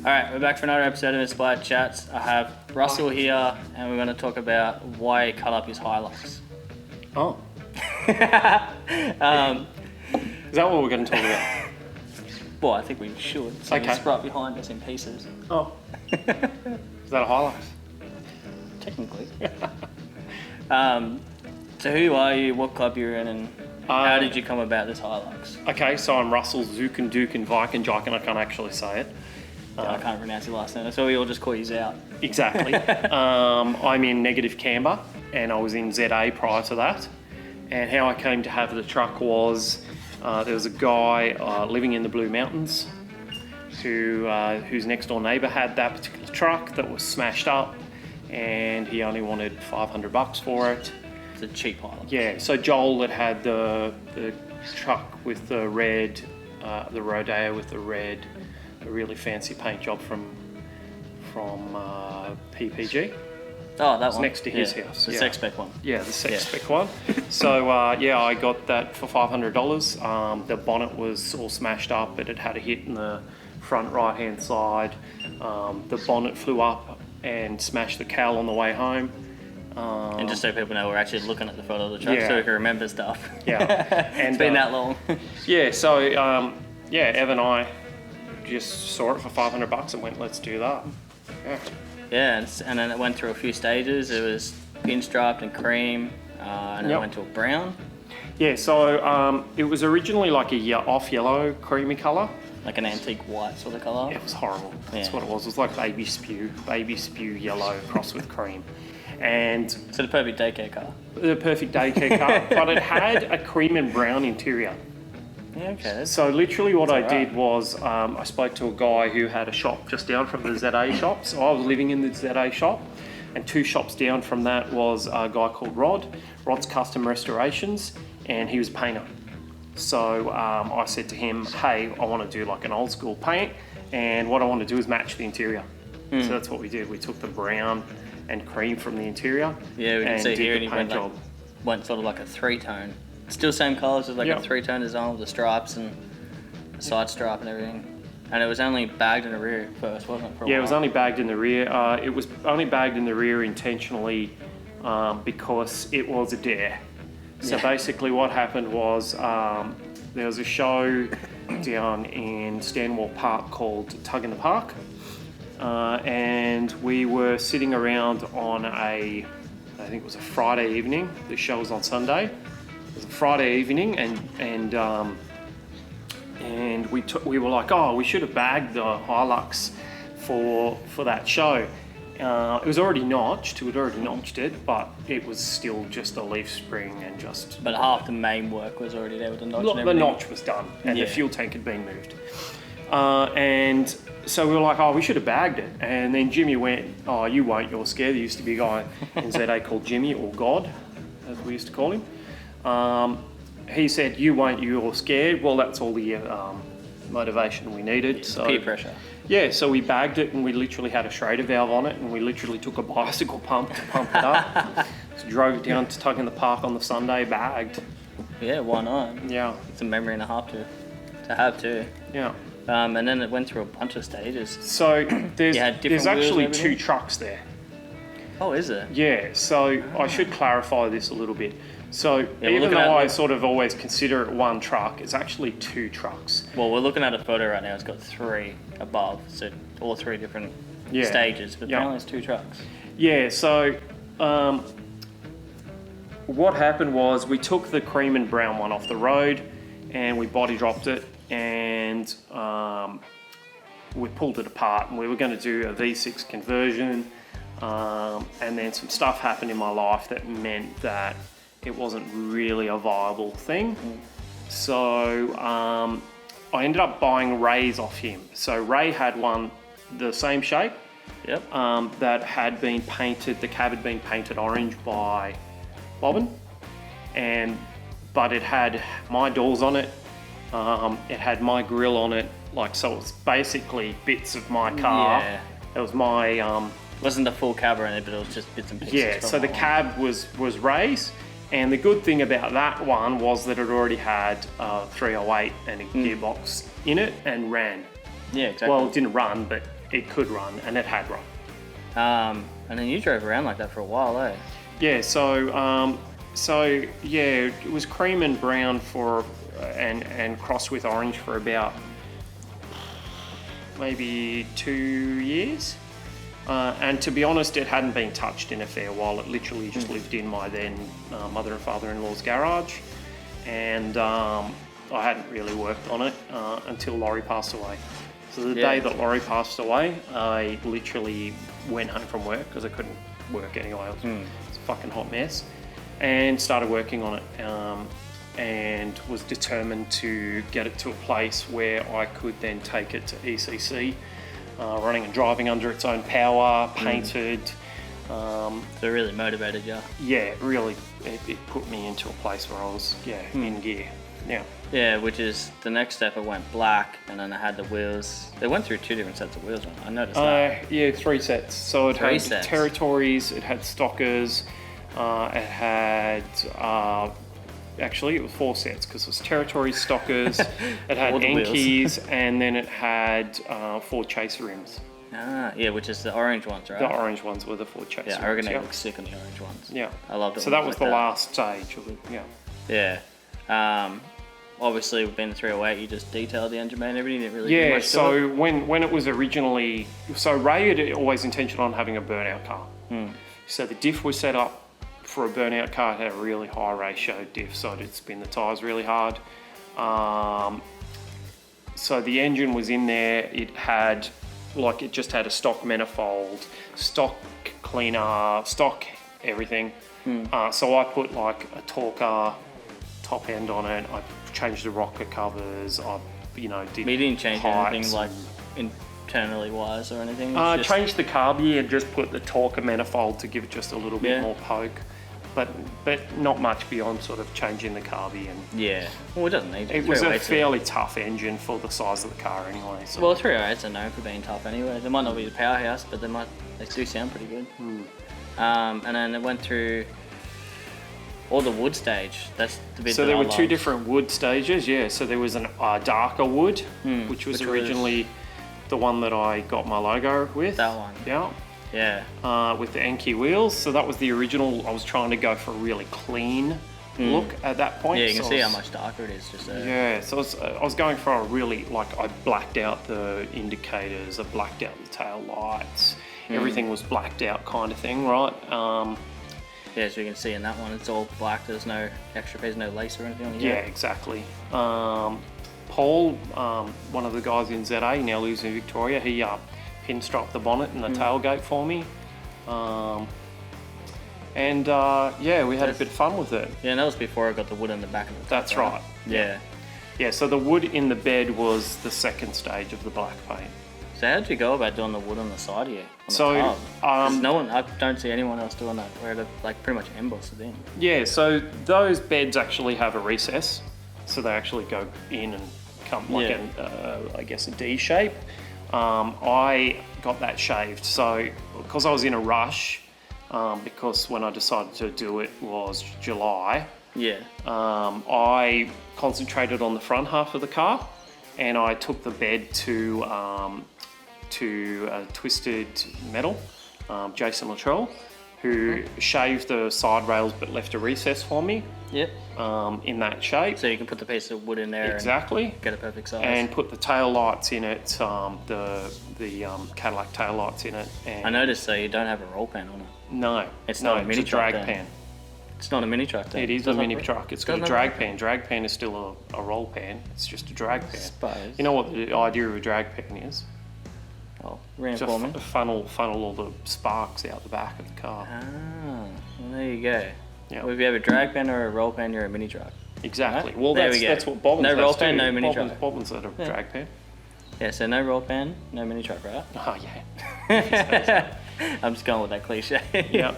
Alright, we're back for another episode of Inspired Chats. I have Russell here, and we're going to talk about why he cut up his Hilux. Oh. Is that what we're going to talk about? Well, I think we should. So Okay. it's right behind us in pieces. Oh. Is that a Hilux? Technically. So who are you, what club you're in, and how did you come about this Hilux? Okay, so I'm Russell Zout and I can't actually say it. I can't pronounce your last name, so we all just call you Zout. Exactly. I'm in Negative Camber, and I was in ZA prior to that. And how I came to have the truck was there was a guy living in the Blue Mountains whose next door neighbour had that particular truck that was smashed up, and he only wanted $500 for it. It's a cheap Hilux. Yeah, so Joel had the truck with the red, the Rodeo with the red, a really fancy paint job from PPG. Oh, that It's one. next to his house. The yeah. sex spec one. Yeah, the sex spec one. So I got that for $500. The bonnet was all smashed up. It had a hit in the front right-hand side. The bonnet flew up and smashed the cowl on the way home. And just so people know, we're actually looking at the photo of the truck Yeah. so we can remember stuff. Yeah. And, It's been that long. Yeah, so Ev and I just saw it for $500 and went, let's do that. Yeah. Yeah, and then it went through a few stages. It was pinstriped and cream, and it went to a brown. Yeah, so it was originally like a off yellow creamy colour. Like an antique white sort of colour. It was horrible. That's Yeah. what it was. It was like baby spew yellow crossed with cream. And So the perfect daycare car. the perfect daycare car, but it had a cream and brown interior. Yeah, okay. So literally what I That's did was I spoke to a guy who had a shop just down from the ZA shop. So I was living in the ZA shop, and 2 shops down from that was a guy called Rod's Custom Restorations, and he was a painter. So I said to him, hey, I want to do like an old school paint, and what I want to do is match the interior. So that's what we did. We took the brown and cream from the interior. Yeah, we can and see did here, the and he paint job. went sort of like a 3-tone. Still same colours, just like a 3-tone design with the stripes and the side stripe and everything. And it was only bagged in the rear first, wasn't it? For a Yeah, it while? was only bagged in the rear. It was only bagged in the rear intentionally because it was a dare. So basically what happened was there was a show down in Stanwell Park called Tug in the Park. And we were sitting around on I think it was a Friday evening. The show was on Sunday. It was a Friday evening, and we were like, oh, we should have bagged the Hilux for that show. It was already notched. We'd already notched it, but it was still just a leaf spring and just. But half the main work was already there with the notch and The everything. notch was done, and Yeah. the fuel tank had been moved. And so we were like, oh, we should have bagged it. And then Jimmy went, oh, you won't, you're scared. There used to be a guy in ZA called Jimmy, or God, as we used to call him. He said, you won't, you're scared. Well, that's all the motivation we needed. So Peer pressure. yeah, so we bagged it, and we literally had a Schrader valve on it, and we literally took a bicycle pump to pump it up. So drove it down to Tug in the Park on the Sunday, bagged. Yeah, why not? Yeah, It's a memory and a half to have too. yeah. And then it went through a bunch of stages. So there's You had different there's wheels actually and 2 everything? trucks there. Oh, is it? Yeah, so I should clarify this a little bit. So we're even looking though at I sort of always consider it one truck, it's actually 2 trucks. Well, we're looking at a photo right now. It's got 3 above, so all 3 different Yeah. stages. But Yeah. apparently it's 2 trucks. Yeah, so what happened was we took the cream and brown one off the road, and we body dropped it, and we pulled it apart, and we were going to do a V6 conversion, and then some stuff happened in my life that meant that it wasn't really a viable thing. So I ended up buying Ray's off him. So Ray had one the same shape, Yep. that had been painted, the cab had been painted orange by Bobbin, but it had my doors on it, it had my grill on it, like, so it was basically bits of my car. Yeah. It was my, It wasn't the full cab or anything, but it was just bits and pieces. yeah, from so the that one. cab was Ray's, and the good thing about that one was that it already had 308 and a gearbox in it and ran. Yeah, exactly. Well, it didn't run, but it could run, and it had run. And then you drove around like that for a while, eh? Yeah, so it was cream and brown for and crossed with orange for about maybe 2 years. And to be honest, it hadn't been touched in a fair while. It literally just lived in my then mother and father-in-law's garage, and I hadn't really worked on it until Laurie passed away. So the day that Laurie passed away, I literally went home from work because I couldn't work anyway. It was a fucking hot mess, and started working on it, and was determined to get it to a place where I could then take it to ECC, running and driving under its own power, painted. So it really motivated you. Yeah, really, it put me into a place where I was, in gear. Yeah. Yeah, which is the next step. It went black, and then I had the wheels. They went through 2 different sets of wheels. I noticed that. Yeah, 3 sets. So it Three had sets. territories, it had stockers, it had actually it was 4 sets because it was territories, stockers, it had All the wheels. Enkeys, and then it had 4 chaser rims. Yeah, which is the orange ones, right? The orange ones were the 4 chaser Yeah, I rims. reckon they look sick on the orange ones. Yeah. I loved it. So that was the last stage of it. Yeah. Yeah. Obviously, with being the 308, you just detailed the engine bay and everything. You didn't really do Yeah, much to so it. when it was originally, so Ray had always intentioned on having a burnout car. So the diff was set up for a burnout car. It had a really high ratio diff, so it'd spin the tyres really hard. So the engine was in there. It had, it just had a stock manifold, stock cleaner, stock everything. So I put like a Torcar top end on it. I changed the rocker covers. I, did. But you didn't change pipes anything like internally wise or anything? and- changed the carby and just put the Torcar manifold to give it just a little bit more poke, but not much beyond sort of changing the carby. And Yeah. Well, it doesn't need to. it was a 308's fairly tough engine for the size of the car anyway. So. Well, 308s are known for being tough anyway. They might not be the powerhouse, but they do sound pretty good. And then it went through all the wood stage. That's the bit So that there I were 2 loved. different wood stages, yeah. So there was a darker wood, which was originally the one that I got my logo with. That one. Yeah. With the Enkei wheels. So that was the original. I was trying to go for a really clean look at that point. Yeah, you can So see I how was- much darker it is just there. Yeah, so I was going for a really, I blacked out the indicators, I blacked out the tail lights, everything was blacked out kind of thing, right? Yeah, so you can see in that one, it's all black. There's no extra piece, no lace or anything on the Yeah, head. exactly. Paul, one of the guys in ZA, he now lives in Victoria, he pinstriped the bonnet and the tailgate for me. We had a bit of fun with it. Yeah, and that was before I got the wood in the back of the top. That's right. Yeah. Yeah, so the wood in the bed was the second stage of the black paint. So how did you go about doing the wood on the side here? On So, the tub? 'Cause I don't see anyone else doing that, where they pretty much emboss it in. Yeah, so those beds actually have a recess, so they actually go in and come like a D shape. I got that shaved, so because I was in a rush, because when I decided to do it was July, Yeah. I concentrated on the front half of the car, and I took the bed to Twisted Metal, Jason Luttrell, who shaved the side rails but left a recess for me Yep. in that shape. So you can put the piece of wood in there Exactly. and get a perfect size. And put the tail lights in it, the Cadillac tail lights in it. And I noticed you don't have a roll pan on it. No, It's no, not a mini it's a drag truck then. pan. It's not a mini truck then. It is a Doesn't mini have truck. It's got a doesn't have drag pan. Drag pan is still a roll pan. It's just a drag pan. Suppose. You know what the idea of a drag pan is? Oh, Just reinform it. funnel all the sparks out the back of the car. Ah, well, there you go. Yeah. Well, if you have a drag pan or a roll pan, you're a mini truck. Exactly. Right? Well, There that's, we go. that's what Bobbins No does roll too. pan, no mini truck. Bobbins had a drag pan. Yeah, so no roll pan, no mini truck, right? Oh, yeah. I'm just going with that cliche. Yeah.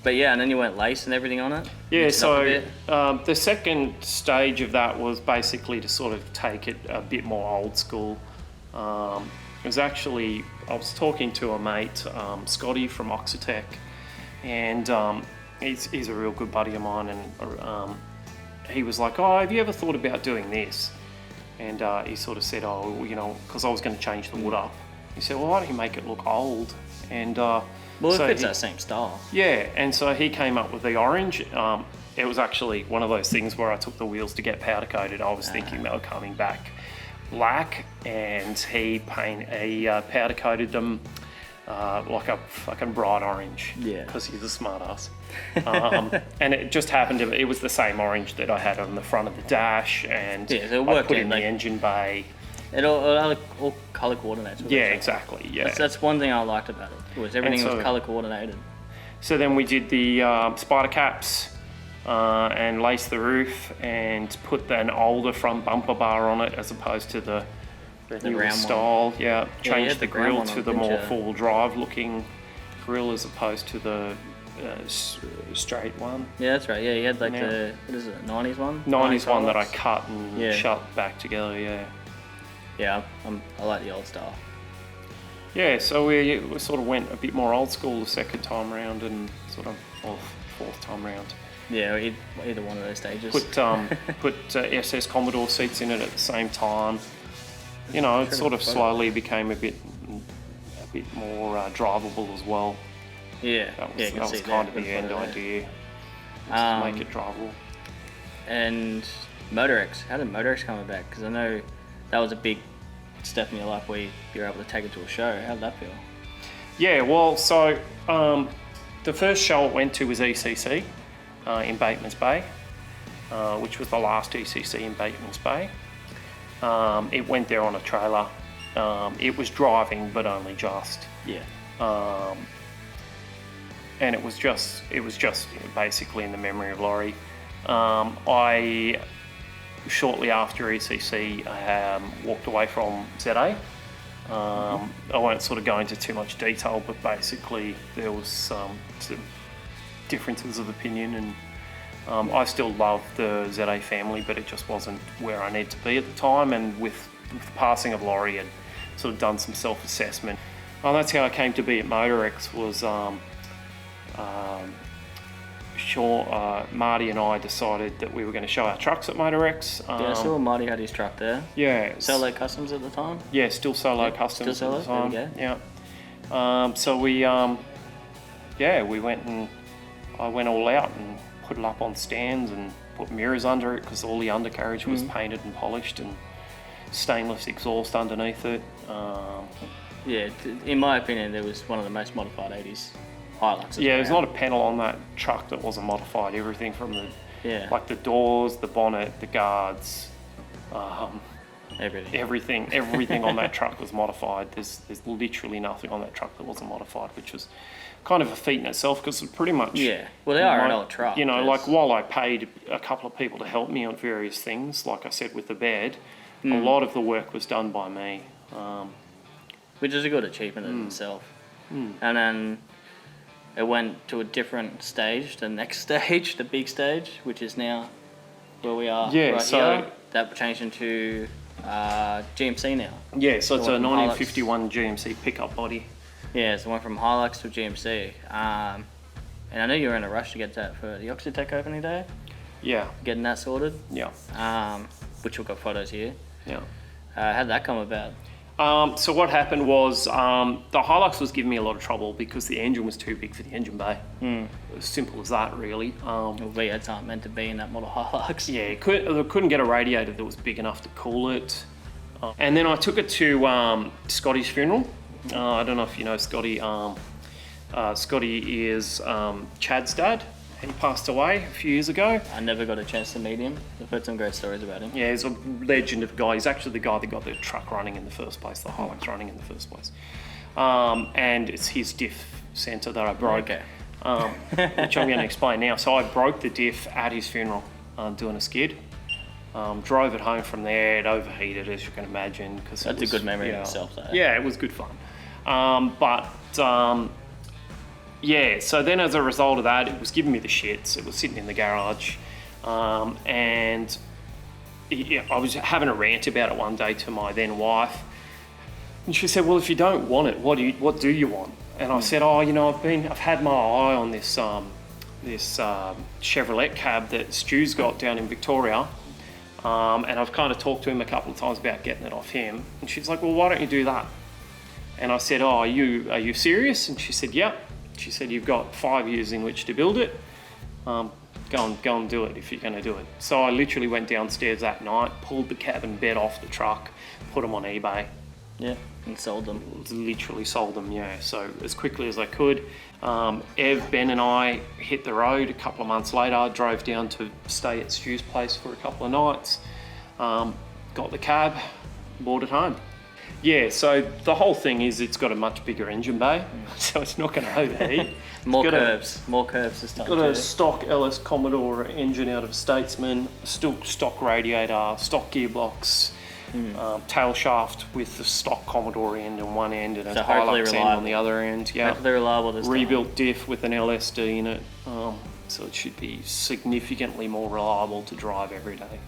But yeah, and then you went lace and everything on it? Yeah, Mix it up a so bit? the second stage of that was basically to sort of take it a bit more old school. It was actually, I was talking to a mate, Scotty from Oxitec, and he's a real good buddy of mine, and he was like, oh, have you ever thought about doing this? And he sort of said, oh, you know, because I was going to change the wood up. He said, well, why don't you make it look old? And well, so it fits that same style. Yeah, and so he came up with the orange. It was actually one of those things where I took the wheels to get powder coated. I was thinking they were coming back black, and he powder coated them like a fucking bright orange. Yeah. Because he's a smart ass. And it just happened to, it was the same orange that I had on the front of the dash, and Yeah, so it I worked put in, in like- the engine bay. It all colour coordinates. with Yeah, each other. exactly. Yeah. That's one thing I liked about it. Was everything And so- was colour coordinated. So then we did the spider caps and laced the roof and put an older front bumper bar on it as opposed to the newer round one. style. Yeah, you changed had the the round grille one to on, the didn't more you? full drive looking grille as opposed to the straight one. Yeah, that's right. Yeah, you had like Yeah. the, what is it, 90s one? 90s one that I Hilux? cut and Yeah. shut back together, yeah. Yeah, I like the old style. Yeah, so we sort of went a bit more old school the second time round and sort of, or fourth time round. Yeah, either one of those stages. Put SS Commodore seats in it at the same time. You know, it sort of slowly became a bit more drivable as well. Yeah, yeah, That was kind of the end idea, was to make it drivable. And MotorX, how did MotorX come about? Because I know that was a big step in your life where you were able to take it to a show. How did that feel? Yeah, well, so the first show I went to was ECC in Bateman's Bay, which was the last ECC in Bateman's Bay. It went there on a trailer. It was driving, but only just. Yeah. And it was just basically in the memory of Laurie. I shortly after ECC walked away from ZA. I won't sort of go into too much detail, but basically there was some differences of opinion, and I still love the ZA family, but it just wasn't where I needed to be at the time. And with the passing of Laurie, I'd sort of done some self-assessment. Well, that's how I came to be at MotorX. Was Marty and I decided that we were going to show our trucks at MotorX. Yeah, I saw Marty had his truck there. Yeah. Solo Customs at the time? Yeah, still Solo Customs still at the Solo? time. There we Yeah. So we went and I went all out and put it up on stands and put mirrors under it because all the undercarriage was painted and polished, and stainless exhaust underneath it. Yeah, in my opinion, it was one of the most modified 80s Hiluxes. Yeah, there's not a panel on that truck that wasn't modified. Everything from like the doors, the bonnet, the guards, everything on that truck was modified. There's literally nothing on that truck that wasn't modified, which was kind of a feat in itself because pretty much. Yeah, well, they are an old truck. You know, like while I paid a couple of people to help me on various things, like I said with the bed, a lot of the work was done by me. Which is a good achievement in itself. And then it went to a different stage, the next stage, the big stage, which is now where we are Yeah, right so- here. That changed into GMC now. Yeah, so it's a Or from 1951 GMC pickup body. Yeah, so it went from Hilux to GMC. And I know you were in a rush to get that for the Oxitec opening day, Yeah, getting that sorted, yeah, which we've got photos here. yeah. How did that come about? So what happened was the Hilux was giving me a lot of trouble because the engine was too big for the engine bay. As simple as that, really. Well, V8s aren't meant to be in that model Hilux. Yeah, they couldn't get a radiator that was big enough to cool it. And then I took it to Scotty's funeral. I don't know if you know Scotty. Scotty is Chad's dad. He passed away a few years ago. I never got a chance to meet him. I've heard some great stories about him. Yeah, he's a legend of a guy. He's actually the guy that got the truck running in the first place, the Hilux running in the first place. And it's his diff centre that I broke, Okay. which I'm going to explain now. So I broke the diff at his funeral doing a skid. Drove it home from there. It overheated, as you can imagine. That's a good memory in itself, though. Yeah, it was good fun. Yeah, so then as a result of that, it was giving me the shits. It was sitting in the garage. And I was having a rant about it one day to my then wife. And she said, well, if you don't want it, what do you want? And I said, I've had my eye on this Chevrolet cab that Stu's got down in Victoria. And I've kind of talked to him a couple of times about getting it off him. And she's like, well, why don't you do that? And I said, oh, are you serious? And she said, yep. She said, you've got 5 years in which to build it. Go and do it if you're going to do it. So I literally went downstairs that night, pulled the cab and bed off the truck, put them on eBay. Yeah, and sold them. Literally sold them, yeah. So as quickly as I could. Ev, Ben and I hit the road a couple of months later, drove down to stay at Stu's place for a couple of nights, got the cab, brought it home. Yeah, so the whole thing is it's got a much bigger engine bay, so it's not going to overheat. More curves this time. Got a stock LS Commodore engine out of Statesman, still stock radiator, stock gearbox, tail shaft with the stock Commodore end on one end and a Hilux end on the other end. Yeah, hopefully reliable this time. Rebuilt diff with an LSD in it, so it should be significantly more reliable to drive every day.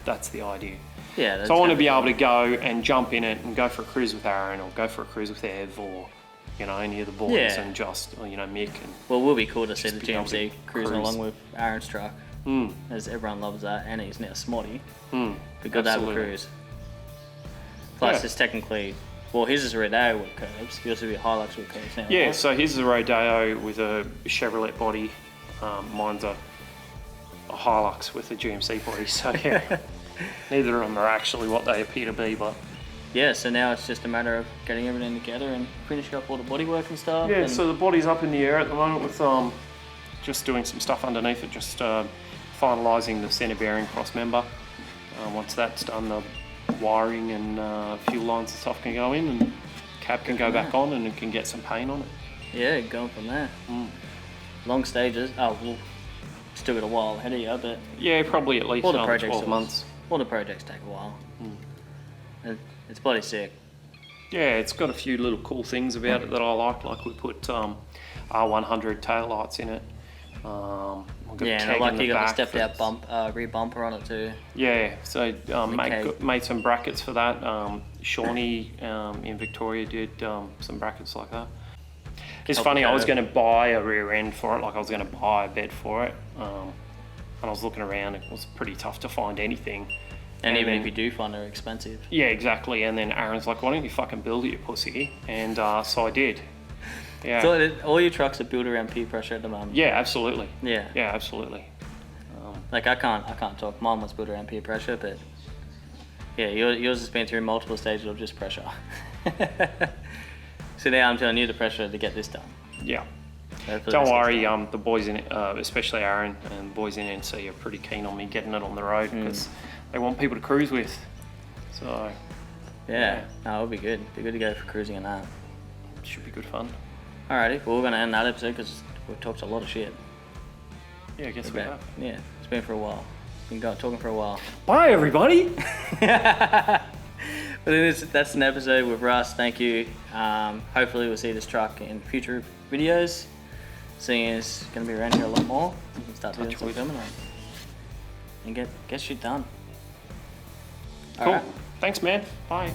That's the idea. Yeah. So I want to be able to go and jump in it and go for a cruise with Aaron or go for a cruise with Ev or, you know, any of the boys and just, you know, Mick. And well, it will be cool to see the GMC cruising along with Aaron's truck, as everyone loves that, and he's now Smotty. Be good to have a cruise. Plus, it's technically, well, his is a Rodeo with curves. Yours will be a Hilux with curves now. Yeah, right? so his is a Rodeo with a Chevrolet body. Mine's a Hilux with a GMC body. So yeah, neither of them are actually what they appear to be, but yeah. So now it's just a matter of getting everything together and finishing up all the bodywork and stuff. Yeah. So the body's up in the air at the moment with just doing some stuff underneath it, just finalising the centre bearing cross member. Once that's done, the wiring and fuel lines and stuff can go in, and cab can go back on, and it can get some paint on it. Yeah, going from there. Long stages. Oh, well, still got a while ahead of you, but yeah, probably at least all the another projects 12 months. All the projects take a while. It's bloody sick. Yeah, it's got a few little cool things about it that I like we put R100 tail lights in it. And I like you got the stepped out rear bumper on it too. Yeah, so made some brackets for that. Shawnee in Victoria did some brackets like that. It's funny, I was going to buy a rear end for it, like I was going to buy a bed for it, and I was looking around, it was pretty tough to find anything. And even if you do find they're expensive. Yeah, exactly, and then Aaron's like, why don't you fucking build it, you pussy? And so I did. Yeah. So all your trucks are built around peer pressure at the moment? Yeah, absolutely. Yeah. Yeah, absolutely. Like I can't talk, mine was built around peer pressure, but yeah, yours has been through multiple stages of just pressure. So now I'm telling you the pressure to get this done. Yeah. Hopefully Don't worry, the boys in, especially Aaron and the boys in NC are pretty keen on me getting it on the road because they want people to cruise with. So yeah, no, it'll be good. Be good to go for cruising and that. Should be good fun. Alrighty, well we're gonna end that episode because we've talked a lot of shit. Yeah, I guess we have. Yeah, it's been for a while. Been talking for a while. Bye everybody. But that's an episode with Russ. Thank you. Hopefully we'll see this truck in future videos. Seeing it's going to be around here a lot more. We can start doing some filming and get shit done. Cool. All right. Thanks, man. Bye.